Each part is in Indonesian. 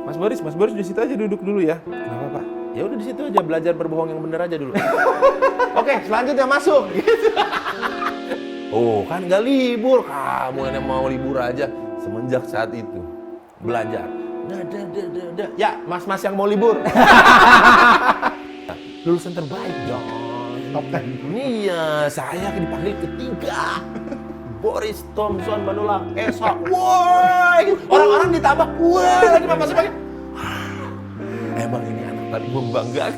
Mas Boris di situ aja duduk dulu ya. Kenapa Pak? Ya udah di situ aja belajar berbohong yang bener aja dulu. Oke, selanjutnya masuk. Gitu. Oh kan nggak libur, kamu yang mau libur aja. Semenjak saat itu belajar. Ya, mas-mas yang mau libur. Lulusan terbaik dong. Top 10. Iya, saya dipanggil ketiga. Boris Thompson Manulang Esa. Woi, orang-orang ditambah. Woi, lagi masih pakai. Emang ini anak paling membanggakan.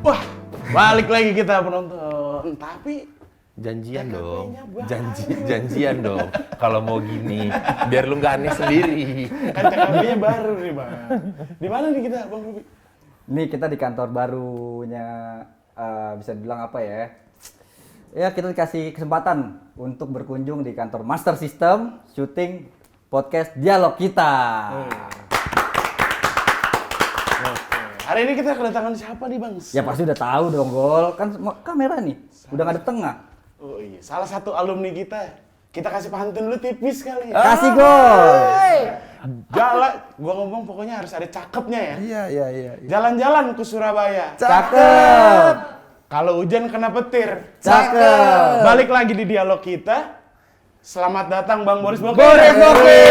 Wah, balik lagi kita penonton. Tapi Janjian dong, TKP-nya janjian dong. Kalau mau gini, biar lu nggak aneh sendiri. kan TKP-nya baru nih, Bang. Di mana nih kita, Bang Ruby? Ini kita di kantor barunya, bisa dibilang apa ya? Ya kita dikasih kesempatan untuk berkunjung di kantor Master System syuting podcast Dialog Kita. Hari ini kita kedatangan siapa nih, Bang? Ya pasti udah tahu dong, Gol. Kan kamera nih, udah ngadep tengah. Oh iya, salah satu alumni kita. Kita kasih pantun dulu tipis kali. Kasih Gol. Jalan, gua ngomong pokoknya harus ada cakepnya ya. Iya. Jalan-jalan ke Surabaya. Cakep. Kalau hujan kena petir. Cakep. Balik lagi di dialog kita. Selamat datang Bang Boris Boki. Boris Boki.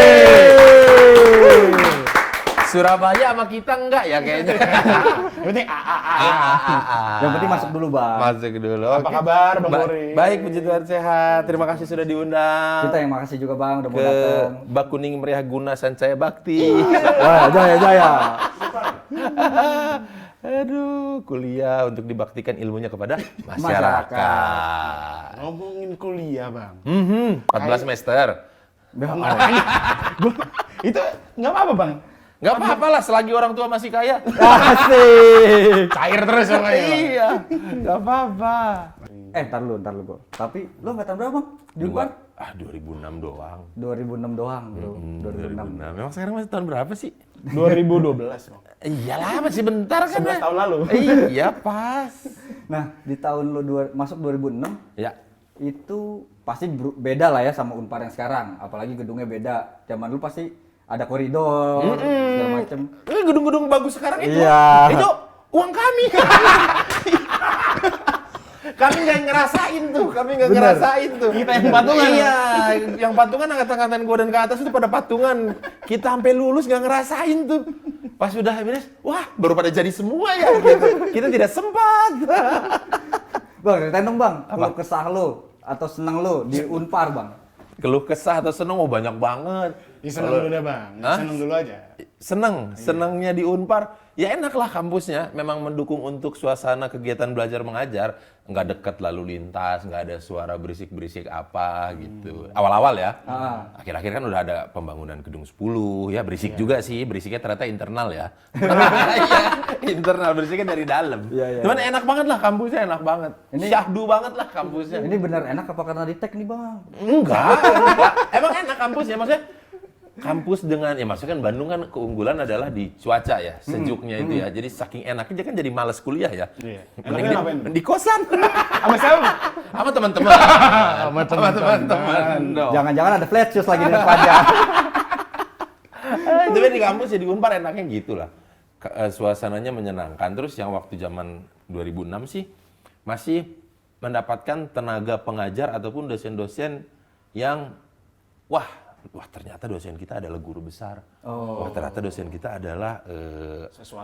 Surabaya sama kita enggak ya kayaknya. Yang penting Yang penting masuk dulu, Bang. Masuk dulu. Apa kabar Bang Boris? Baik, puji Tuhan sehat. Terima kasih sudah diundang. Kita yang makasih juga, Bang, udah mau ke datang. Bakuning Meriah Guna Sancaya Bakti. Wah, jaya. Aduh, kuliah untuk dibaktikan ilmunya kepada masyarakat. Ngomongin kuliah Bang. 14 semester. Itu nggak apa-apa Bang. Nggak apa-apa lah, selagi orang tua masih kaya. Asik. Cair terus sama ya. Iya, nggak apa-apa. Ntar lu, Bro. Tapi lu angkatan berapa, Bang? Di Unpar? 2006 doang. 2006 doang, Bro. 2006. Memang sekarang masih tahun berapa sih? 2012 Bang. Iyalah, masih bentar kan 11 tahun lalu. Iya, pas. Nah, di tahun lu masuk 2006, Ya. itu pasti beda lah ya sama Unpar yang sekarang. Apalagi gedungnya beda. Zaman lu pasti ada koridor, segala macem. Ini gedung-gedung bagus sekarang itu. Iya. Itu uang kami. Kami nggak ngerasain tuh, ngerasain tuh. Kita yang patungan. Iya, yang patungan angkatan-angkatan gua dan ke atas itu pada patungan. Kita sampai lulus nggak ngerasain tuh. Pas udah beres, wah baru pada jadi semua ya. Gitu. Kita tidak sempat. Bang, ceritain dong, Bang. Kalau kesah lu atau seneng lu di Unpar, Bang. Keluh kesah atau seneng, oh banyak banget. Ya, seneng dulu deh Bang. Seneng dulu aja. Senangnya di Unpar, ya enak lah kampusnya. Memang mendukung untuk suasana kegiatan belajar mengajar. Nggak dekat lalu lintas, nggak ada suara berisik-berisik apa gitu. Awal-awal ya. Akhir-akhir kan udah ada pembangunan gedung 10 ya, berisik juga sih. Berisiknya ternyata internal ya. Iya, internal, berisiknya dari dalam. Iya. Cuman enak banget lah kampusnya, enak banget. Syahdu banget lah kampusnya. Ini benar enak apa karena di tag nih, Bang? Enggak. Emang enak kampusnya, maksudnya kampus dengan, ya maksudnya kan Bandung kan keunggulan adalah di cuaca ya, sejuknya itu ya. Jadi saking enaknya dia kan jadi malas kuliah ya. Iya. Mending Enaknya ngapain? di kosan. Sama siapa? Sama teman-teman. Sama teman-teman dong. Jangan-jangan ada flat shoes lagi di depannya. Tapi di kampus ya di Unpar enaknya gitu lah. Suasananya menyenangkan. Terus yang waktu zaman 2006 sih masih mendapatkan tenaga pengajar ataupun dosen-dosen yang wah ternyata dosen kita adalah guru besar. Wah ternyata dosen kita adalah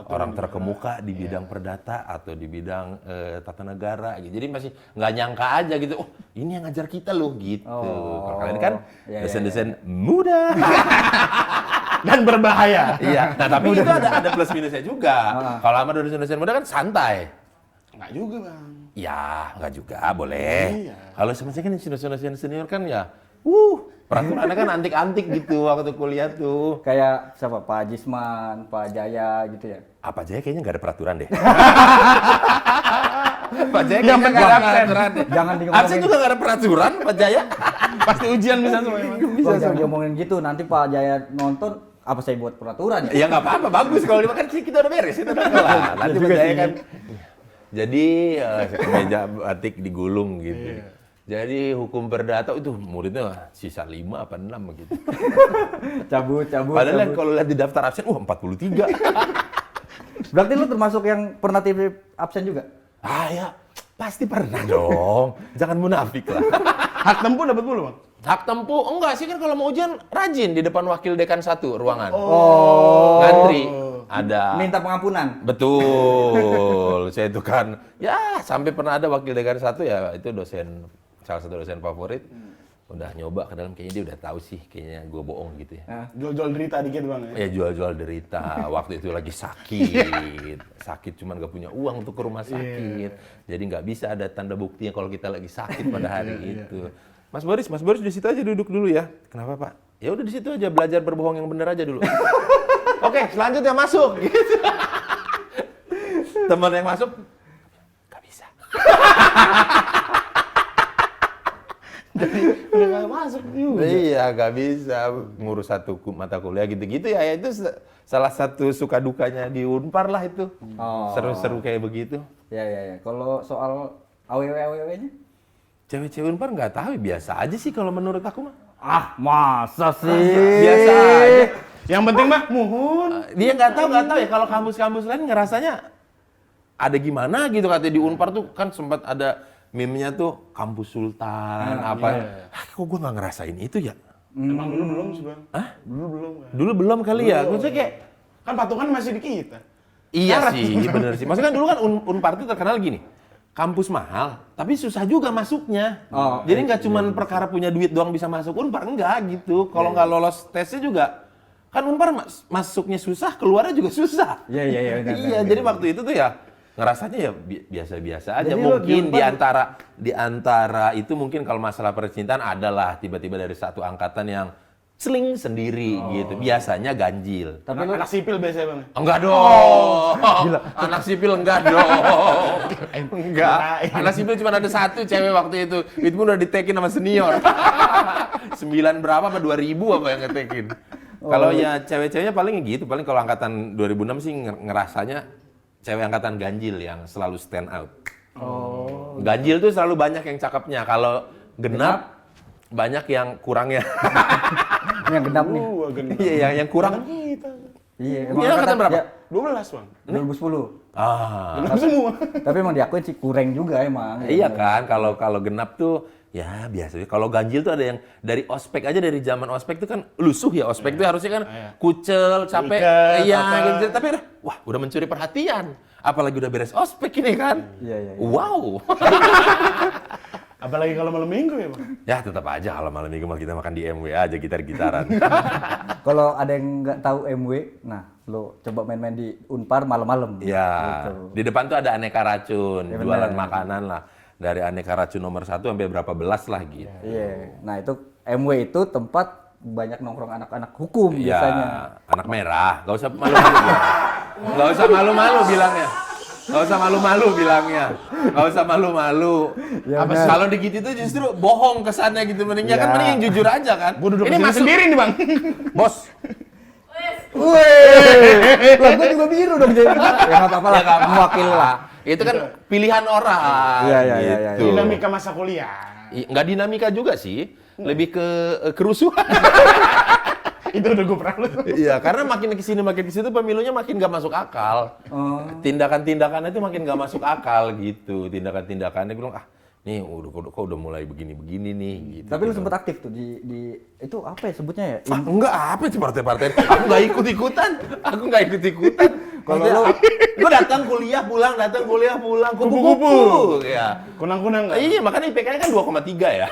orang terkemuka di bidang perdata atau di bidang tata negara gitu. Jadi masih nggak nyangka aja gitu. Oh, ini yang ngajar kita loh gitu. Kalau kalian kan dosen-dosen muda Dan berbahaya. iya. Nah, tapi itu ada plus minusnya juga. Kalau sama dosen-dosen muda kan santai. Enggak juga Bang. Ya, nggak juga, boleh. Iya. Kalau semacam kan dosen-dosen senior kan ya, peraturannya kan antik-antik gitu waktu kuliah tuh. Kayak siapa? Pak Jisman, Pak Jaya gitu ya. Apa Jaya kayaknya nggak ada peraturan deh. Pak Jaya Yang kayaknya penting nggak ada absen. peraturan deh. Jangan Absen diomongin. juga nggak ada peraturan, Pak Jaya. Pasti ujian bisa semua emang. Bang, jangan diomongin gitu. Nanti Pak Jaya nonton apa saya buat peraturan ya? Ya nggak apa-apa, bagus kalau dimakan kita udah beres, itu udah kelar. Nanti juga saya sih. kan. Jadi meja batik digulung gitu. Jadi hukum perdata itu muridnya sisa 5 apa 6 begitu. Cabut. Padahal yang kalau lihat di daftar absen, 43. Berarti lu termasuk yang pernah TV absen juga? Ah ya, pasti pernah dong. Jangan munafik lah. Hak tempuh dapat mulu, Bang. Hak tempuh, enggak sih kan kalau mau ujian rajin di depan wakil dekan 1 ruangan. Oh. Ngantri. Ada. Minta pengampunan. Betul. Saya itu kan, ya sampai pernah ada wakil dekan 1 ya, itu salah satu dosen favorit. Udah nyoba ke dalam, kayaknya dia udah tahu sih, kayaknya gue bohong gitu ya. Jual-jual derita dikit, Bang. Ya jual-jual derita, waktu itu lagi sakit cuman gak punya uang untuk ke rumah sakit, jadi nggak bisa ada tanda buktinya kalau kita lagi sakit pada hari itu. Mas Boris di situ aja duduk dulu ya. Kenapa Pak? Ya udah di situ aja belajar berbohong yang bener aja dulu. Oke, selanjutnya masuk. Gitu. Teman yang masuk, nggak bisa. Udah nggak masuk juga. Iya, nggak bisa ngurus satu mata kuliah gitu-gitu ya. Itu salah satu suka dukanya di Unpar lah itu. Oh. Seru-seru kayak begitu. Ya. Kalau soal aww-nya? Cewek-cewek Unpar nggak tahu, biasa aja sih kalau menurut aku mah. Ah, masa sih? Biasa aja. Yang penting mah muhun. Dia nggak tahu ya kalau kampus-kampus lain ngerasanya ada gimana gitu, katanya di Unpar tuh kan sempat ada meme-nya tuh kampus sultan apa. Kok gue nggak ngerasain itu ya? Emang dulu belum sih, Bang. Hah? Dulu belum. Kan? Dulu belum kali ya. Gue kayak Kan patungan masih di kita. iya sih, bener sih. Maksudnya kan dulu kan Unpar tuh terkenal gini. Kampus mahal, tapi susah juga masuknya. Oh, jadi nggak cuma perkara punya duit doang bisa masuk Unpar, enggak gitu. Kalau nggak lolos tesnya juga, kan Unpar masuknya susah, keluarnya juga susah. Iya. Iya, jadi waktu itu tuh ya ngerasanya ya biasa-biasa aja. Jadi lu Mungkin di di antara itu mungkin kalau masalah percintaan adalah tiba-tiba dari satu angkatan yang celing sendiri gitu. Biasanya ganjil. Tapi Anak sipil biasanya, Bang. Enggak dong. Anak sipil enggak dong. Enggak. Anak sipil cuma ada satu cewek waktu itu. Itu pun udah ditekin sama senior. 9 berapa apa 2000 apa yang ngetekin. Kalau ya cewek-ceweknya paling gitu. Paling kalau angkatan 2006 sih ngerasanya cewek angkatan ganjil yang selalu stand out. Oh. Ganjil tuh selalu banyak yang cakepnya. Kalau genap banyak yang kurangnya. Yang genap nih. Genap. Iya, yang kurang. Kita. Iya, Iya, angkatan berapa? Ya, 12, Bang. 2010. Ah. Genap semua. Tapi emang diakuin sih kurang juga emang. Iya kan, kalau genap tuh ya biasa. Kalau ganjil tuh ada yang dari ospek aja, dari zaman ospek tuh kan lusuh ya, ospek tuh harusnya kan kucel, capek, Ikat, iya apa. gitu. Tapi udah mencuri perhatian. Apalagi udah beres ospek ini kan. Iya. Wow. Apalagi kalau malam minggu ya, Bang. Ya tetap aja kalau malam minggu mah kita makan di MW aja, gitar-gitaran. Kalau ada yang nggak tahu MW, nah lo coba main-main di Unpar malam-malam. Ya, Gitu. di depan tuh ada aneka racun, Ya, jualan benar. makanan lah. Dari aneka racun nomor 1 sampai berapa belas lah gitu. Iya. Nah itu MW itu tempat banyak nongkrong anak-anak hukum Iya, biasanya. anak merah. Gak usah malu-malu. Gak usah malu-malu bilangnya. Gak usah malu-malu bilangnya. Gak usah malu-malu. Ya Apa udah. sih? Kalau digituin tuh justru bohong kesannya gitu. Mendingnya kan Ya. mending yang jujur aja kan. Gua duduk Ini di sini masuk sendiri nih, Bang. bos. Wih, lah gue juga biru dong jadi. Ya nggak apa-apa lah, Ya, nggak apa-apa. mewakili lah. Itu kan pilihan orang. Iya. Gitu. Dinamika masa kuliah. Nggak dinamika juga sih. Lebih ke kerusuhan. Itu udah gue pernah lu. Iya, karena makin ke sini pemilunya makin gak masuk akal. Tindakan-tindakannya itu makin gak masuk akal gitu. Tindakan-tindakannya bilang, nih kok udah mulai begini-begini nih gitu. Tapi lu sempet aktif tuh di itu apa ya sebutnya ya? Enggak, apa sih partai-partai? Aku nggak ikut-ikutan. Kalau lu gue datang kuliah pulang, kupu-kupu. Ya. Kunang-kunang nggak? Iya, makanya IPK-nya kan 2,3 ya.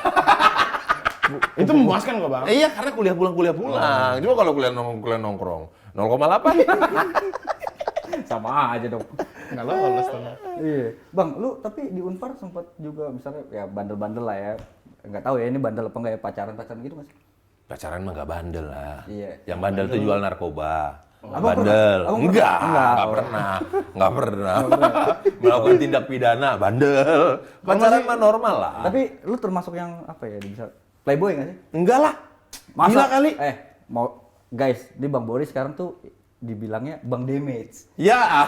Itu memuaskan kok, Bang. Iya, karena kuliah pulang. Cuma kalau kuliah nongkrong 0,8. sama aja dong. Nggak lolos tuh. Iya. Bang, lu tapi di Unpar sempat juga misalnya ya bandel-bandel lah ya. Enggak tahu ya ini bandel apa enggak ya pacaran gitu Mas? Pacaran mah nggak bandel lah. Iya. Yang bandel tuh jual narkoba. Abang Bandel. pernah? Abang Enggak, pernah? nggak pernah. Melakukan tindak pidana, bandel. Pacaran mah normal lah. Tapi lu termasuk yang apa ya bisa playboy nggak sih? Enggak lah. Gila kali. Mau guys, di Bang Boris sekarang tuh dibilangnya Bang Damage. Ya,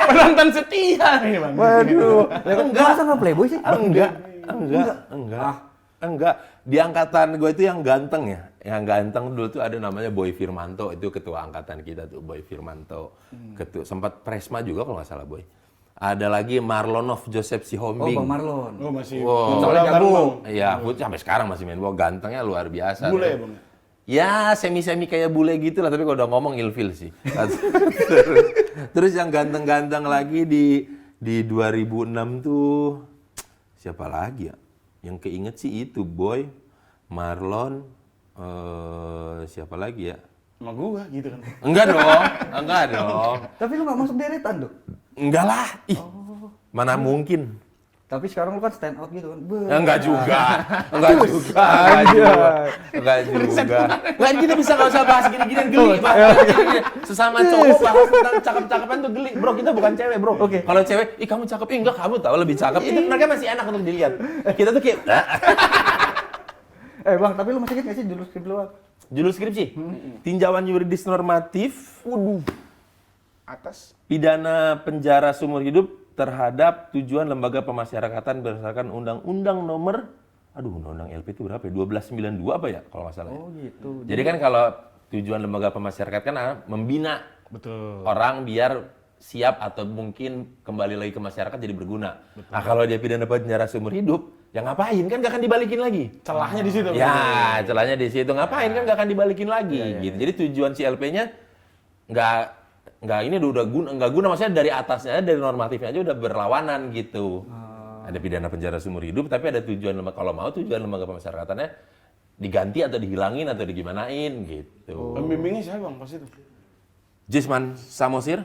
Penonton setia nih Bang. Waduh, enggak masa nggak playboy sih? enggak. Di angkatan gue itu yang ganteng ya. Yang ganteng dulu tuh ada namanya Boy Firmanto, itu ketua angkatan kita tuh, Boy Firmanto. Ketua, sempat Presma juga kalau nggak salah Boy. Ada lagi Marlonov Joseph Oh, Sihombing. Bang Marlon. Oh masih. Wow. Soalnya jago. Iya, sampai sekarang masih main bola, gantengnya luar biasa. Bule ya Bang. Ya, semi-semi kayak bule gitu lah, tapi kalau udah ngomong ilfil sih. Terus yang ganteng-ganteng lagi di 2006 tuh siapa lagi ya? Yang keinget sih itu Boy, Marlon, siapa lagi ya? Sama gua gitu kan. Enggak dong. Tapi lu nggak masuk deretan tuh. Enggak lah. Ih, mana mungkin? Tapi sekarang lu kan stand out gitu kan. Enggak juga. Enggak juga. Enggak, kita bisa nggak usah bahas gini-ginian geli. Sesama cowok bahas tentang cakep-cakepan tuh geli. Bro, kita bukan cewek, bro. Oke. Kalau cewek, ih kamu cakep. Ih enggak, kamu tahu lebih cakep. Itu mereka masih enak untuk dilihat. Kita tuh kayak, Bang, tapi lu masih inget nggak sih judul skrip lu apa? judul skripsi. Tinjauan yuridis normatif. Atas. Pidana penjara seumur hidup terhadap tujuan lembaga pemasyarakatan berdasarkan Undang-Undang Nomor, Undang-Undang LP itu berapa ya? 1292 apa ya kalau nggak salah. Oh gitu. Jadi kan kalau tujuan lembaga pemasyarakatan kan membina Betul. orang biar siap atau mungkin kembali lagi ke masyarakat jadi berguna. Nah kalau dia pidana penjara seumur hidup, ya ngapain kan nggak akan dibalikin lagi. Celahnya di situ. Ya, celahnya di situ. Ngapain kan nggak akan dibalikin lagi gitu. Jadi tujuan si LP-nya nggak ini udah guna, nggak guna, maksudnya dari atasnya dari normatifnya aja udah berlawanan gitu. Ada pidana penjara seumur hidup tapi ada tujuan kalau mau tujuan lembaga pemasyarakatannya diganti atau dihilangin atau digimanain gitu. Pembimbingnya siapa Bang pas itu? Jisman Samosir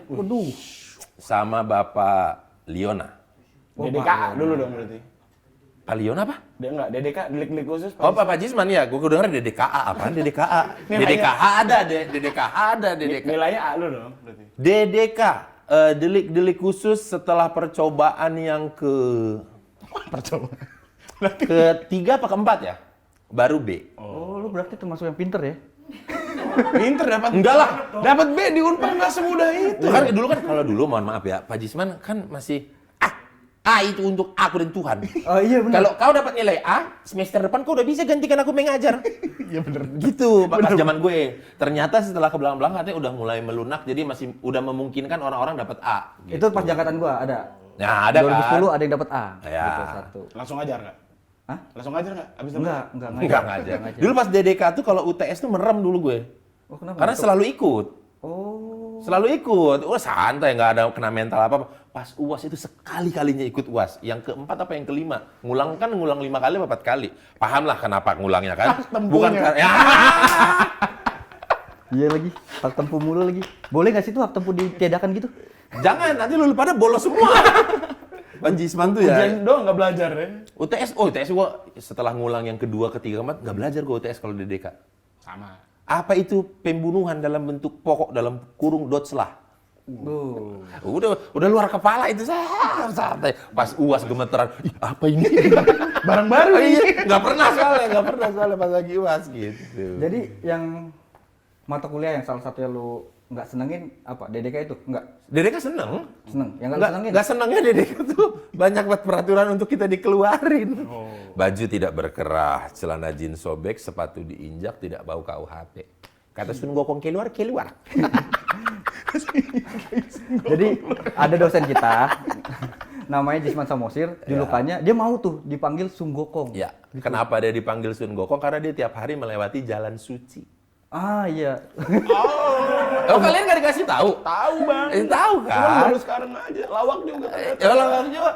sama Bapak Liona. DDKA dulu dong berarti. Pak Liona apa? Dia enggak, DDK, delik khusus. Oh, Pak Jisman ya, gue denger DDKA. Apaan DDKA? DDKA ada. Nilainya A lu dong berarti. DDK, delik khusus setelah percobaan yang Percobaan. ketiga apa keempat ya? Baru B. Oh, lu berarti termasuk yang pinter ya? Pinter dapat. Enggak lah. Dapat B di Unpad enggak semudah itu. Kalau dulu mohon maaf ya, Pak Jisman kan masih A itu untuk aku dan Tuhan. Oh iya benar. Kalau kau dapat nilai A, semester depan kau udah bisa gantikan aku mengajar. Iya bener. Gitu, pas zaman gue. Ternyata setelah ke belakang katanya udah mulai melunak, jadi masih udah memungkinkan orang-orang dapat A. Gitu. Itu pas angkatan gua ada. Nah, ada 2010 kan? ada yang dapat A. Ya. Gitu, satu. Langsung ngajar enggak? Hah? Langsung ngajar enggak? Abis itu Enggak Enggak ngajar. Dulu pas DDK tuh kalau UTS tuh merem dulu gue. Oh, kenapa? Karena selalu ikut. Oh. Selalu ikut. Santai, nggak ada kena mental apa-apa. Pas UAS itu sekali-kalinya ikut UAS. Yang keempat apa yang kelima? Ngulang 5 kali apa 4 kali. Paham lah kenapa ngulangnya kan? Bukan karena... Ya. Iya lagi, hak tempuh mulu lagi. Boleh nggak sih tuh hak tempuh ditiadakan gitu? Jangan, nanti lu pada bolos semua. Pak Jisman tuh ya. Ujian doang enggak belajar ya. UTS gua setelah ngulang yang kedua, ketiga, keempat, nggak belajar gua UTS kalau DDK. Sama. Apa itu pembunuhan dalam bentuk pokok dalam kurung dotslah? Udah luar kepala itu santai. Pas UAS gemeteran, ih apa ini? Barang baru Iya, nggak pernah soalnya pas lagi UAS gitu. Jadi yang mata kuliah yang salah satu yang lu nggak senengin apa? DDK itu? Enggak. DDK seneng. Seneng. Yang nggak lu senengin? Nggak senengnya DDK tuh banyak buat peraturan untuk kita dikeluarin. Baju tidak berkerah, celana jeans sobek, sepatu diinjak, tidak bau KUHP. Kata Sun Gokong keluar. Jadi ada dosen kita namanya Jisman Samosir, julukannya dia mau tuh dipanggil Sun Gokong. Ya, kenapa dia dipanggil Sun Gokong? Karena dia tiap hari melewati jalan suci. Ah iya. Oh, kalian nggak dikasih tahu? Tahu Bang. Tahu Cuma kan? baru sekarang aja. Lawak juga. Lawak juga.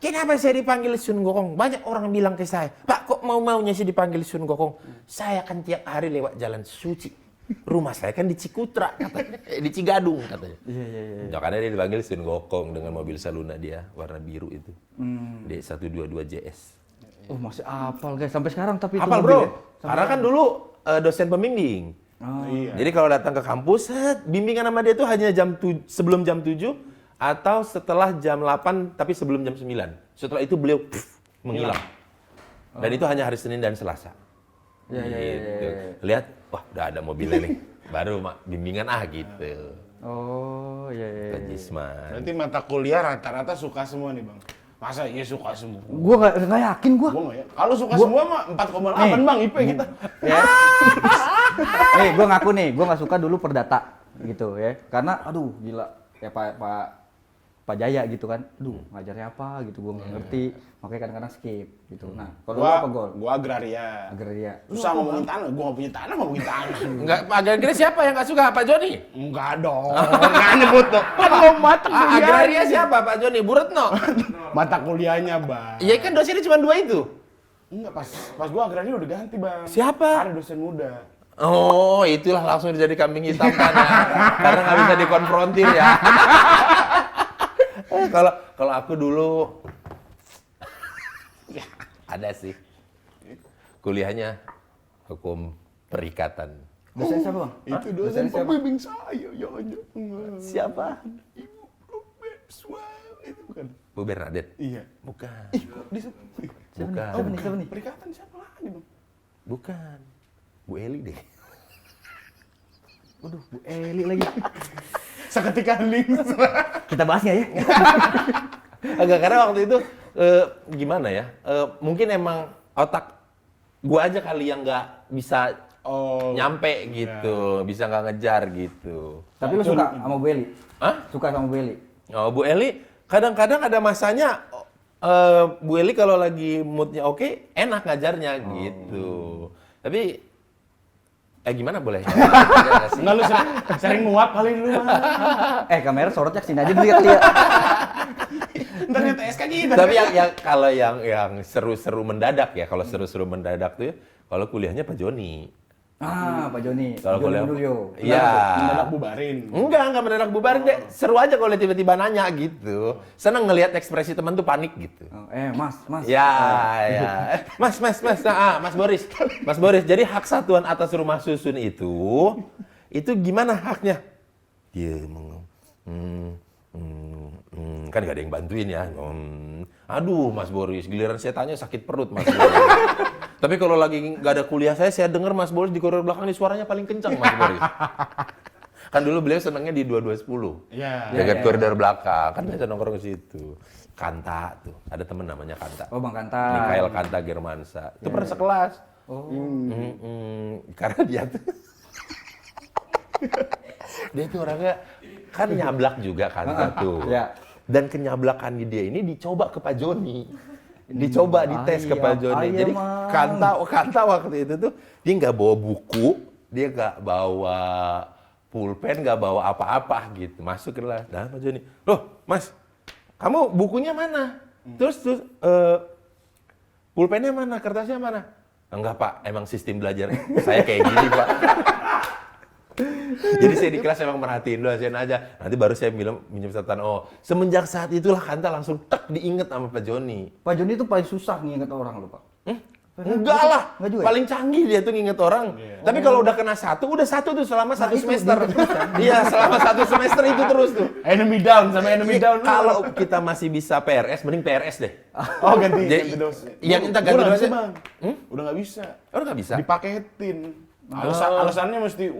Kenapa saya dipanggil Sun Gokong? Banyak orang bilang ke saya, Pak kok mau-maunya sih dipanggil Sun Gokong? Saya kan tiap hari lewat jalan suci. Rumah saya kan di Cikutra, katanya. Di Cigadung katanya. Iya. Makanya dia dipanggil Sun Gokong dengan mobil Saluna dia, warna biru itu. D122 JS. Oh masih hafal guys sampai sekarang tapi itu Hafal mobil bro, ya? karena kan dulu dosen pembimbing. Oh, Iya. Jadi kalau datang ke kampus, bimbingan sama dia tuh hanya sebelum jam 7 atau setelah jam 8 tapi sebelum jam 9. Setelah itu beliau menghilang. Dan itu hanya hari Senin dan Selasa. Iya, iya, iya, gitu. iya. Lihat, wah udah ada mobilnya nih, baru bimbingan gitu. Oh, iya, iya. Pak Jisman. Berarti mata kuliah rata-rata suka semua nih bang. Masa iya suka semua? Gua nggak yakin gua. Gua nggak ya. Kalau suka semua mah 4,8 bang IP kita. Ya. Gua ngaku nih, gua nggak suka dulu perdata gitu ya. Karena aduh gila ya Pak Jaya gitu kan. Aduh, ngajarnya apa gitu gua nggak ngerti. Makanya kadang-kadang skip gitu. Nah, kalau lu apa Gol? Gua agraria. Agraria. Susah ngomongin tanah, gua nggak punya tanah ngomongin tanah. Enggak, agraria siapa yang nggak suka? Pak Joni? Enggak dong, nggak nyebut dong. Kan mau mata kuliah. Agraria siapa? Pak Joni? Bu Retno? Mata kuliahnya bang. Iya kan dosennya cuma 2 itu. Enggak, pas gua agraria udah ganti bang. Siapa? Ada dosen muda. Oh, itulah langsung jadi kambing hitam kan ya. Karena nggak bisa dikonfrontir ya. Kalau aku dulu ada sih. Kuliahnya hukum perikatan. Dosen siapa, Bang? Itu dosen pembimbing saya, jangan. Siapa? Ibu Beswa, itu bukan? Bu Bernadette? Iya. Bukan. Ih, kok disebut? Bukan. Siapa nih? Perikatan siapa lagi bang? Bukan. Bu Eli deh. Waduh, Bu Eli lagi. Seketika hening. Kita bahas nggak ya? Agak karena waktu itu gimana ya? Mungkin emang otak gua aja kali yang nggak bisa nyampe gitu, bisa nggak ngejar gitu. Tapi lu suka sama Bu Eli? Hah? Suka sama Bu Eli? Oh, Bu Eli kadang-kadang ada masanya Bu Eli kalau lagi moodnya oke, enak ngajarnya gitu. Tapi gimana boleh? Enggak lu sering nguap kali dulu. Kamera sorotnya kesini aja dulu ya kali ya. Ntar di TSK gitu. Tapi yang kalau yang seru-seru mendadak ya, kalau seru-seru mendadak tuh ya, kalau kuliahnya Pak Joni. Pak Joni. Kalau Joni kuliah Nuryo. iya. Mendadak bubarin. Enggak mendadak bubarin deh. Seru aja kalau tiba-tiba nanya gitu. Seneng ngelihat ekspresi teman tuh panik gitu. Mas. Ya. Mas. Nah, Mas Boris. Jadi hak satuan atas rumah susun itu gimana haknya? Dia kan gak ada yang bantuin ya. Aduh, Mas Boris, giliran saya tanya sakit perut, Mas Boris. Tapi kalau lagi nggak ada kuliah saya dengar Mas Boris di koridor belakang ini suaranya paling kencang, Mas Boris. Kan dulu beliau senangnya di 2210. Iya. Jaga koridor belakang, kan biasa nongkrong ke situ. Kanta tuh, ada temen namanya Kanta. Oh, Bang Kanta. Mikael Kanta Germansa. Itu pernah sekelas. Karena dia tuh dia tuh orangnya kan nyablak juga Kanta tuh. Ya. Dan kenyablakannya dia ini dicoba ke Pak Joni. Dicoba dites ke Pak Joni. Jadi Kanta waktu itu tuh dia nggak bawa buku, dia nggak bawa pulpen, nggak bawa apa-apa gitu. Masuk ke kelas. Nah, Pak Joni, loh Mas, kamu bukunya mana? Terus pulpennya mana? Kertasnya mana? Enggak Pak, emang sistem belajar saya kayak gini Pak. Jadi saya di kelas emang merhatiin dosen aja. Nanti baru saya minjem catatan. Oh, semenjak saat itulah Kanta langsung diinget sama Pak Joni. Pak Joni itu paling susah nginget orang loh, Pak. Enggak lah, Enggak juga. paling canggih dia tuh nginget orang. Tapi kalau udah kena udah satu tuh selama satu itu semester. dia Iya, selama satu semester itu terus tuh. Enemy down sama enemy down. Kalau kita masih bisa PRS, mending PRS deh. Oh ganti dosen. Yang kita Udah ganti nggak bisa dosen. bang. Udah nggak bisa. Oh, nggak bisa. Dipaketin. Alasannya mesti,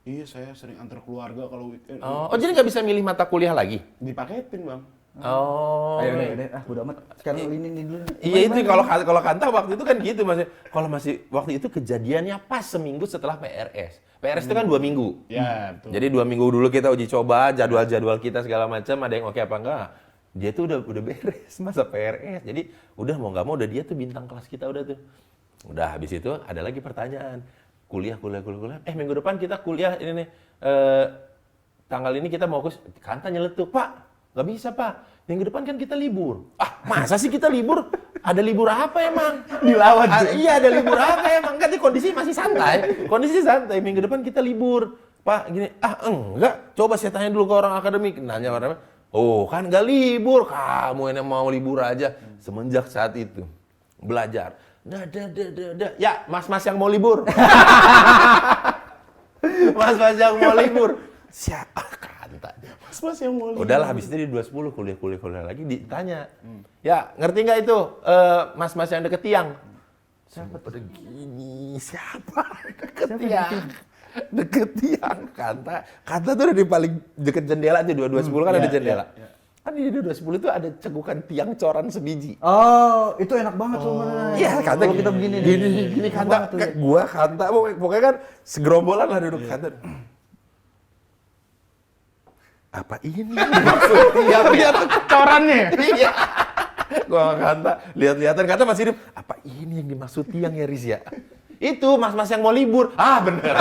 iya saya sering antar keluarga kalau weekend. Oh, jadi nggak bisa milih mata kuliah lagi? Dipaketin bang. Oh. Ayo udah, bodo amat. Sekarang ini dulu. Iya itu kalau Kanta waktu itu kan gitu masih waktu itu kejadiannya pas seminggu setelah PRS. PRS itu kan 2 minggu. Ya betul. Jadi 2 minggu dulu kita uji coba jadwal kita segala macam, ada yang oke apa enggak. Dia tuh udah beres masa PRS. Jadi udah mau nggak mau udah dia tuh bintang kelas kita udah tuh. Udah habis itu ada lagi pertanyaan. Kuliah. Minggu depan kita kuliah ini nih. Tanggal ini kita mau Kanta nyeletuk, Pak. Nggak bisa, Pak. Minggu depan kan kita libur. Ah, masa sih kita libur? Ada libur apa emang? Dilawan. Iya, ada libur apa emang? Kan kondisi masih santai. Minggu depan kita libur. Pak, gini. Enggak. Coba saya tanya dulu ke orang akademik. Nanya orang, oh kan nggak libur. Kamu ini mau libur aja. Semenjak saat itu. Belajar. Ya, mas-mas yang mau libur. Mas-mas yang mau libur. Siapa Kanta? Mas yang mau libur. Udahlah, habis itu di 210 kuliah lagi ditanya. Ya, ngerti nggak itu mas-mas yang deket tiang? Siapa pada gini, siapa? Deket tiang. Kanta tuh udah di paling deket jendela aja, 2210 kan ada jendela. Kan di 2210 itu ada cegukan tiang coran sebiji. Oh, itu enak banget sebenarnya. Iya, Kanta kalau kita begini nih. Gini Enak Kanta, banget tuh, ya. gua Kanta, pokoknya kan segerombolan lah duduk Kanta. Apa ini? Maksudnya lihat Corannya. Iya. Gua sama Kanta lihat-lihatan, Kanta masih hidup. Apa ini yang dimaksud tiang ya, Riz ya? Itu mas-mas yang mau libur. Ah, bener.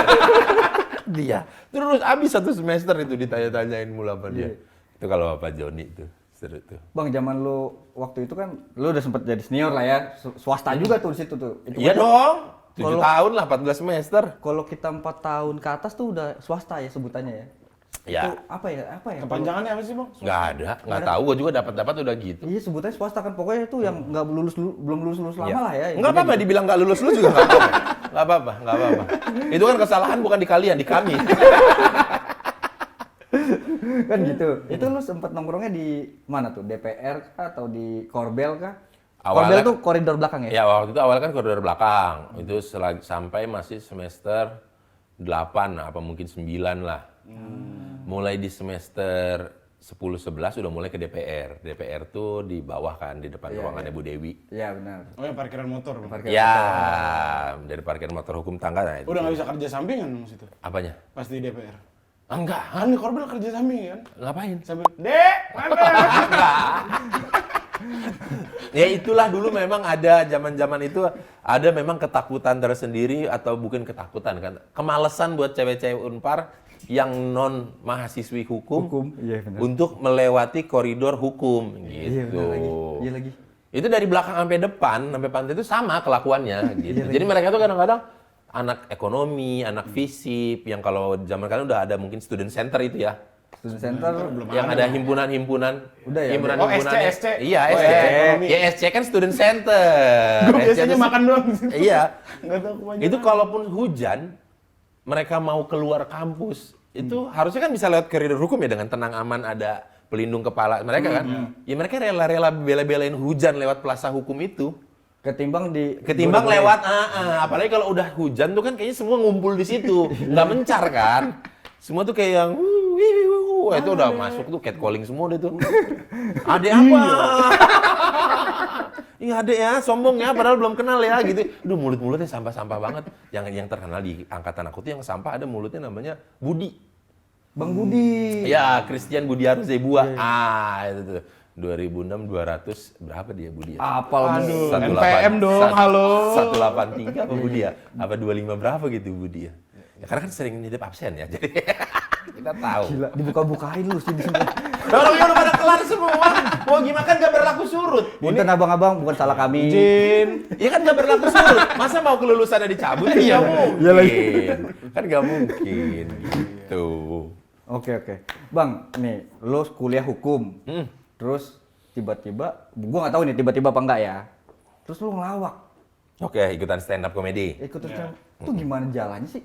Dia. Terus abis 1 semester itu ditanya-tanyain mulu sama dia. Itu kalau Bapak Joni itu seru tuh. Bang, zaman lu waktu itu kan lu udah sempet jadi senior lah ya. Swasta juga tuh di situ tuh. Itu Iya kan- dong. 7 Kalau- tahun lah, 14 semester. Kalau kita 4 tahun ke atas tuh udah swasta ya sebutannya ya. Ya. Itu apa ya? Kepanjangannya apa sih, Bang? Nggak ada, nggak tahu. Gue juga dapat udah gitu. Iya, sebutannya swasta kan. Pokoknya itu yang nggak belum lulus lama Iya. lah ya. Nggak apa-apa, dibilang nggak lulus lu juga nggak apa-apa. Nggak apa-apa. Itu kan kesalahan bukan di kalian, di kami. Kan gitu. Itu lu sempet nongkrongnya di mana tuh? DPR kah atau di Korbel kah? Korbel Awalnya- tuh koridor belakang ya? Ya waktu itu awalnya kan koridor belakang. Itu sampai masih semester 8 apa mungkin 9 lah. Mulai di semester 10-11 udah mulai ke DPR. DPR tuh di bawah kan, di depan ruangannya Bu Dewi. Iya, benar. Oh, yang parkiran motor, Bang. Ya, dari parkir motor hukum tangga. Nah, itu. Udah nggak bisa kerja sampingan Mas itu. Apanya? Pas di DPR. Enggak, Kan di Korbel kerja samping kan? ngapain? Sambil, "Dek, mana?" Ya itulah dulu memang ada zaman-zaman itu ada memang ketakutan tersendiri atau bukan ketakutan kan, kemalesan buat cewek-cewek Unpar yang non mahasiswi hukum, iya benar. untuk melewati koridor hukum Iya, gitu. benar lagi. Iya lagi. Itu dari belakang sampai depan, sampai pantai itu sama kelakuannya gitu. Jadi mereka tuh kadang-kadang anak ekonomi, anak fisip yang kalau zaman kan udah ada mungkin student center itu ya. Student center Yang ada himpunan-himpunan. Udah ya? Himpunan Oh, himpunannya. SC. Iya, Oh, SC. ekonomi. Ya SC kan student center. Gue SC biasanya tuh- makan doang di situ. Iya. Nggak tahu kepanjangan. Itu kalaupun hujan, mereka mau keluar kampus, itu harusnya kan bisa lewat koridor hukum ya dengan tenang aman ada pelindung kepala mereka kan. Ya mereka rela-rela bela-belain hujan lewat plaza hukum itu. ketimbang Ketimbang lewat, apalagi kalau udah hujan tuh kan kayaknya semua ngumpul di situ, nggak mencar kan. Semua tuh kayak yang, itu udah masuk tuh catcalling semua deh tuh. Adek apa? Iya adek ya, sombong ya, padahal belum kenal ya gitu. Aduh mulut-mulutnya sampah-sampah banget. Yang terkenal di angkatan aku tuh yang sampah ada mulutnya namanya Budi. Bang Budi. Ya, Christian Budiarus Zebua. Itu tuh. 2006 200 berapa dia Budi ya? Apal Aduh, 18 NPM dong, halo. 183 apa Budi ya? Apa 25 berapa gitu Budi ya? Ya karena kan sering nitip absen ya, jadi kita tahu. Gila, dibuka-bukain lu sih di sini. Orangnya udah pada kelar semua. Mau gimana kan gak berlaku surut. Punten abang-abang, bukan salah kami. Izin. Iya kan gak berlaku surut. Masa mau kelulusannya dicabut? Iya mungkin. Kan gak mungkin gitu. Oke. Bang, nih, lu kuliah hukum. Terus tiba-tiba, gua nggak tahu nih tiba-tiba apa enggak ya. Terus lu ngelawak. Oke, ikutan stand up comedy. Ikut terus itu gimana jalannya sih?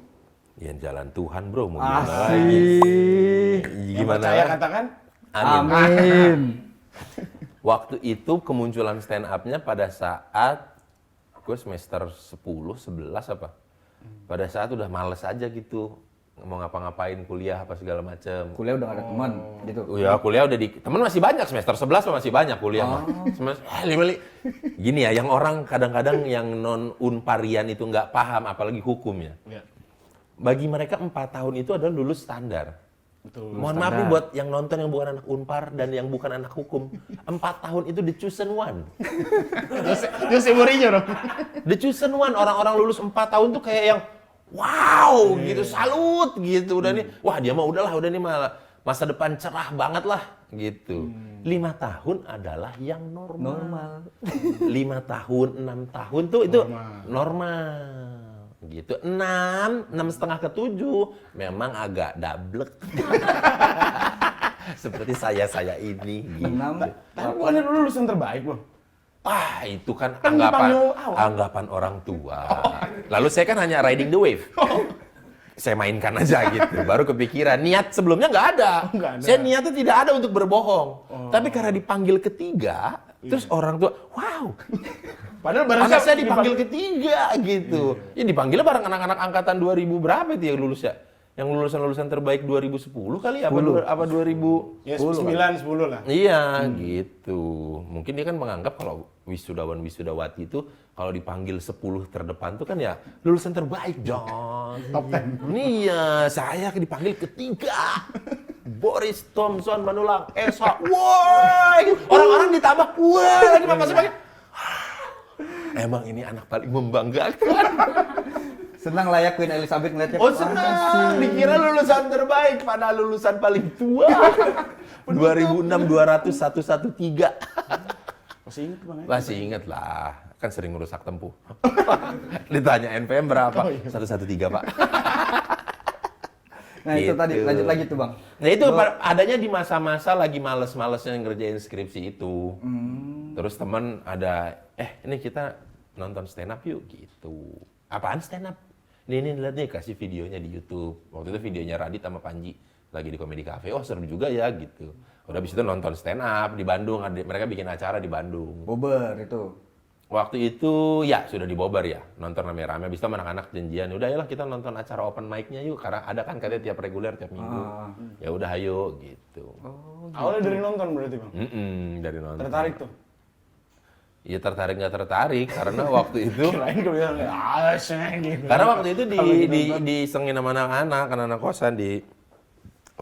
Ya jalan Tuhan bro, mau gimana lagi? Asih. Gimana? Percaya katakan. Amin. Waktu itu kemunculan stand up-nya pada saat gue semester 10, 11 apa. Pada saat udah males aja gitu. Mau ngapa-ngapain kuliah apa segala macem. Kuliah udah gak ada teman gitu. Ya kuliah udah temen masih banyak, semester 11 masih banyak kuliah mah. Gini ya, yang orang kadang-kadang yang non unparian itu nggak paham apalagi hukumnya. Ya. Bagi mereka 4 tahun itu adalah lulus standar. Betul. Mohon maaf nih buat yang nonton yang bukan anak unpar dan yang bukan anak hukum. 4 tahun itu the chosen one. Jose Mourinho dong. The chosen one, orang-orang lulus 4 tahun tuh kayak yang wow gitu, salut gitu. Udah nih, wah dia mah udahlah, udah nih malah masa depan cerah banget lah gitu. 5 tahun adalah yang normal. 5 tahun, 6 tahun tuh itu normal. Gitu. 6,5 ke 7 memang agak dablek. Seperti saya ini gitu. 6, Tapi bukannya lu lulusan terbaik, Bang? Itu kan Kan dipanggil awal. anggapan orang tua. Lalu saya kan hanya riding the wave. Saya mainkan aja gitu. Baru kepikiran. Niat sebelumnya nggak ada. Nggak ada. Saya niatnya tidak ada untuk berbohong. Tapi karena dipanggil ketiga, terus orang tua, wow, Padahal anak barusan saya dipanggil ketiga gitu. Ya dipanggilnya bareng anak-anak angkatan 2000 berapa itu yang lulus ya? Yang lulusan-lulusan terbaik 2010 kali apa 2000? ya 9, 10 lah. Iya, gitu. Mungkin dia kan menganggap kalau wisudawan wisudawati itu kalau dipanggil 10 terdepan tuh kan ya lulusan terbaik dong. Top 10. Iya, saya dipanggil ketiga. Boris Thompson Manulang Esa. Woi, orang-orang ditambah woi lagi masih pakai. Emang ini anak paling membanggakan. Senang lah ya Queen Elizabeth ngeliatnya. Oh senang, dikira lulusan terbaik, padahal lulusan paling tua. 2006 200 113. Masih ingat Bang? Masih inget lah, kan sering merusak Tempuh. Ditanya NPM berapa? 113 Pak. Nah itu Gitu. tadi, lanjut lagi tuh Bang. Nah itu adanya di masa-masa lagi males-malesnya ngerjain skripsi itu. Terus teman ada, ini kita nonton stand up yuk gitu. Apaan stand up? Ini lihat nih, kasih videonya di YouTube. Waktu itu videonya Radit sama Panji lagi di Comedy Cafe. Oh seru juga ya gitu. Udah habis itu nonton stand up di Bandung. Mereka bikin acara di Bandung. Bober itu. Waktu itu ya sudah di Bogor ya, nonton rame-rame. Habis itu sama anak-anak janjian, udah yalah kita nonton acara open mic-nya yuk. Karena ada kan katanya tiap reguler, tiap minggu. Ya udah ayo gitu. Awalnya dari nonton berarti Bang? Dari nonton. Tertarik tuh? Ya tertarik nggak tertarik karena waktu itu Kirain gue bilang, gitu. karena waktu itu disengin sama anak-anak kosan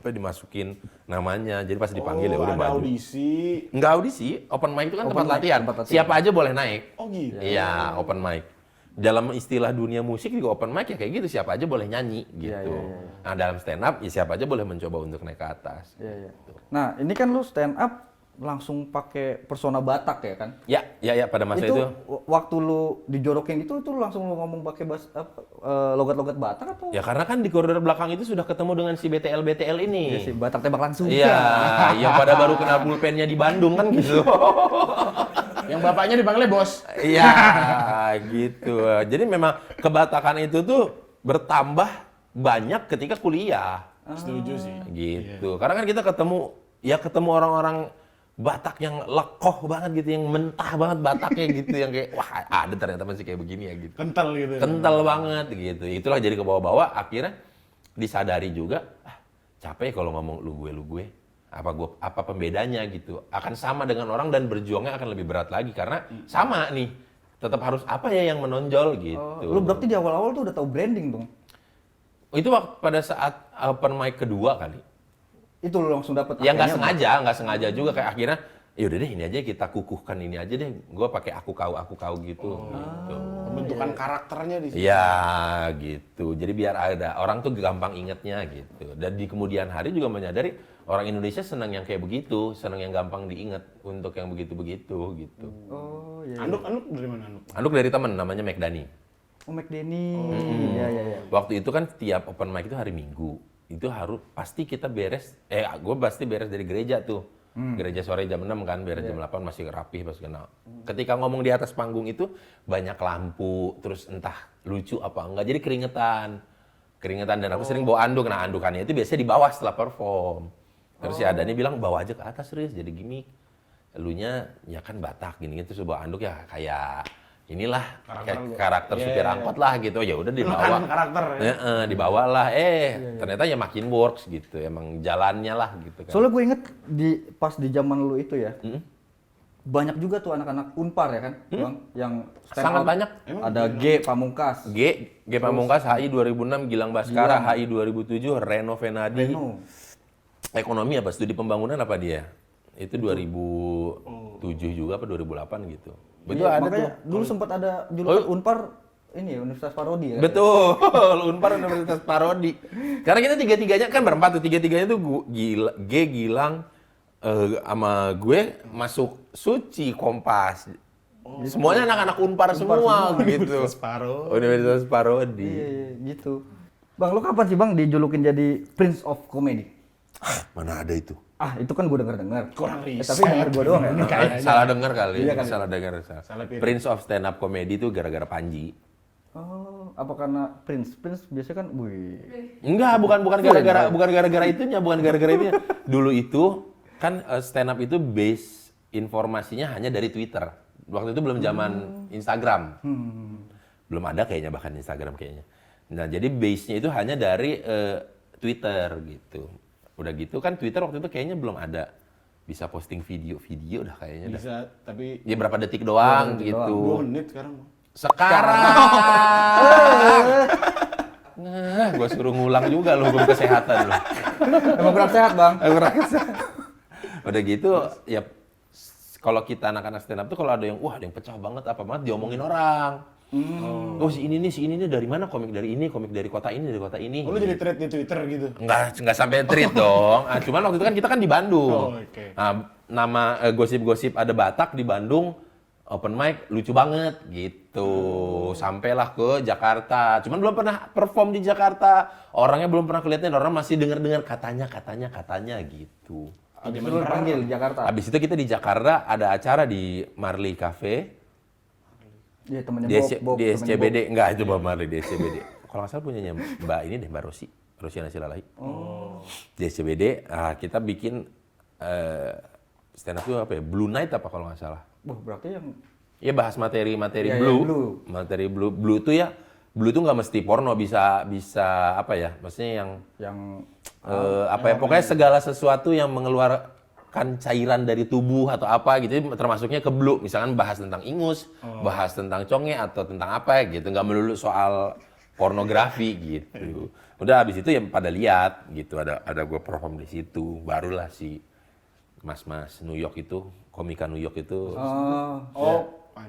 dimasukin namanya. Jadi pas dipanggil ya udah ada maju. audisi. Enggak audisi, open mic itu kan tempat mic, latihan. tempat latihan. Siapa aja boleh naik. Oh gitu? Iya, open mic. Dalam istilah dunia musik juga open mic ya kayak gitu, siapa aja boleh nyanyi gitu. Nah, dalam stand up ya siapa aja boleh mencoba untuk naik ke atas. Iya. Nah ini kan lu stand up langsung pakai persona Batak ya kan? Ya pada masa itu. Waktu lu dijorokin itu langsung lu ngomong pakai logat-logat Batak atau? Ya karena kan di koridor belakang itu sudah ketemu dengan si BTL ini. Iya sih, Batak tembak langsung. Iya, yang pada baru kenal pulpennya di Bandung kan gitu. Yang bapaknya dipanggilnya bos. Iya, gitu. Jadi memang kebatakan itu tuh bertambah banyak ketika kuliah. Setuju sih. Gitu. Karena kan kita ketemu orang-orang Batak yang lekoh banget gitu, yang mentah banget Bataknya gitu, yang kayak wah ada ternyata masih kayak begini ya gitu. Kental gitu. Kental banget gitu. Itulah jadi ke bawah-bawah akhirnya disadari juga, capek kalau ngomong lu gue. Apa pembedanya gitu. Akan sama dengan orang dan berjuangnya akan lebih berat lagi karena sama nih. Tetap harus apa ya yang menonjol gitu. Lu berarti di awal-awal tuh udah tahu branding dong? Itu pada saat open mic kedua kali. Itu lu langsung dapet. Ya nggak sengaja juga kayak akhirnya yaudah deh ini aja kita kukuhkan ini aja deh. Gue pakai aku kau gitu. Gitu. Pembentukan karakternya di situ. Ya gitu. Jadi biar ada orang tuh gampang ingetnya gitu. Dan di kemudian hari juga menyadari orang Indonesia senang yang kayak begitu, senang yang gampang diingat untuk yang begitu-begitu gitu. Oh iya. Anduk dari mana Anduk? Anduk dari temen namanya McDani. Oh McDenny. Iya. Waktu itu kan tiap open mic itu hari Minggu. Itu harus pasti kita gue pasti beres dari gereja tuh. Gereja sore jam 6 kan, beres jam 8 masih rapih pas kenal. Ketika ngomong di atas panggung itu banyak lampu, terus entah lucu apa enggak, jadi keringetan dan aku sering bawa anduk. Nah andukannya itu biasanya di bawah setelah perform. Terus si Adani bilang bawa aja ke atas Riz, jadi gimmick. Elunya ya kan Batak gini terus bawa anduk ya kayak inilah karakter supir angkot lah gitu. Ya udah dibawa. Karakter ya. Dibawa lah. Ternyata ya makin works gitu. Emang jalannya lah gitu kan. Soalnya gue inget pas di zaman lu itu ya. Banyak juga tuh anak-anak Unpar ya kan, Bang, yang stand Sangat out. banyak. Ada G Pamungkas. G Pamungkas, HI 2006, Gilang Baskara, HI 2007, Reno Venadi. Ekonomi apa? Studi pembangunan apa dia? Itu 2007 juga apa 2008 gitu. Betul Iya, ada makanya tuh. dulu sempat ada julukan Unpar ini Universitas Parodi kan. Betul, Unpar Universitas Parodi. Karena kita tiga-tiganya kan berempat tuh, tiga-tiganya tuh Gilang sama gue masuk Suci Kompas. Semuanya anak-anak Unpar semua gitu. Universitas Parodi. Iya, gitu. Bang, lu kapan sih Bang dijulukin jadi Prince of Comedy? Mana ada itu? Itu kan gue denger-dengar. Kurang riset. Tapi denger gue doang ya. Salah dengar kali. Iya kali. Salah dengar. Salah pilih. Prince of Stand Up Comedy itu gara-gara Panji. Oh, apa karena Prince biasanya kan, wih. Enggak, bukan gara-gara itunya, bukan gara-gara itunya. Dulu itu kan stand up itu base informasinya hanya dari Twitter. Waktu itu belum zaman Instagram. Belum ada kayaknya, bahkan Instagram kayaknya. Nah, jadi base-nya itu hanya dari Twitter gitu. Udah gitu kan Twitter waktu itu kayaknya belum ada bisa posting video dah kayaknya dah. Bisa, tapi Ya berapa detik doang detik gitu. 2 menit sekarang. Sekarang. Nah, gua suruh ngulang juga lo hukum kesehatan lo. Emang kurang sehat, Bang. Udah gitu ya kalau kita anak-anak stand up tuh kalau ada yang wah ada yang pecah banget apa banget diomongin orang. Oh si ini nih dari mana, komik dari ini, komik dari kota ini, dari kota ini. Lu jadi thread di Twitter gitu? Enggak sampai tweet dong. Cuman waktu itu kan kita kan di Bandung. Oh, oke. Nah, nama gosip-gosip ada Batak di Bandung open mic lucu banget gitu. Sampailah ke Jakarta. Cuman belum pernah perform di Jakarta. Orangnya belum pernah kelihatan, orang masih dengar-dengar katanya gitu. Habis itu lu dipanggil di Jakarta. Habis itu kita di Jakarta ada acara di Marley Cafe. Iya, temennya Di Bob. temennya SCBD. Enggak, itu Bob Marley di SCBD. Kalau nggak salah punyanya Mbak ini deh, Mbak Rosi. Rosi Nasilalahi. Di SCBD, kita bikin stand up itu apa ya? Blue Night apa kalau nggak salah. Bob. Berarti yang Ya bahas materi Iya, blue. yang blue. Materi blue. Blue itu ya, blue itu nggak mesti porno, bisa apa ya? Maksudnya yang apa ya? Pokoknya segala sesuatu yang mengeluarkan cairan dari tubuh atau apa gitu, termasuknya ke blue. Misalkan bahas tentang ingus, bahas tentang conge atau tentang apa gitu, nggak melulu soal pornografi gitu. Udah habis itu ya pada lihat gitu, ada gue perform di situ, barulah si mas-mas New York itu, komika New York itu.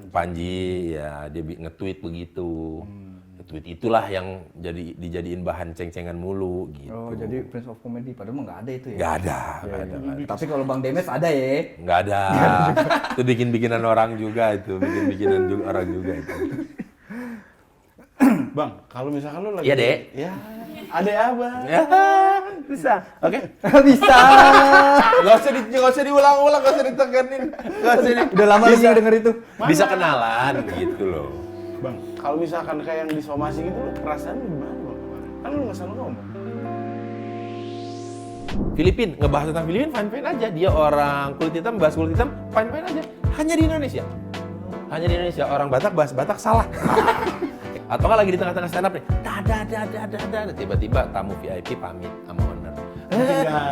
Panji ya dia nge-tweet begitu. Nge-tweet itulah yang dijadiin bahan ceng-cengan mulu gitu. Oh, jadi Prince of Comedy padahal mah nggak ada itu ya. Nggak ada. Tapi kalau Bang Demes ada ya. Nggak ada. Itu bikin-bikinan orang juga itu, bikin-bikinan orang juga itu. Bang, kalau misalkan lu lagi... Iya, Dek. Ya, adek abang. Ya, bisa. Oke. Bisa. Nggak usah diulang-ulang, nggak usah ditekenin. Udah lama lu nggak denger itu. Bisa kenalan gitu loh. Bang, kalau misalkan kayak yang disomasi gitu, lu perasaan lu gimana bang? Kan lu nggak salah ngomong. Filipina, ngebahas tentang Filipina fine-fine aja. Dia orang kulit hitam, bahas kulit hitam fine-fine aja. Hanya di Indonesia. Hanya di Indonesia. Orang Batak bahas Batak salah. Atau nggak lagi di tengah-tengah stand up nih. Tiba-tiba tamu VIP pamit sama owner.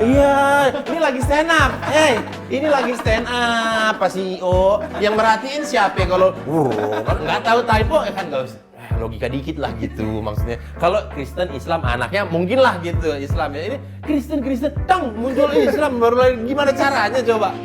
Iya, ini lagi stand up. Ini lagi stand up, Pak CEO. Yang merhatiin siapa kalau nggak tahu typo kan nggak usah. Logika dikit lah gitu maksudnya. Kalau Kristen Islam anaknya mungkin lah gitu Islam ya. Ini Kristen muncul Islam baru lagi gimana caranya coba?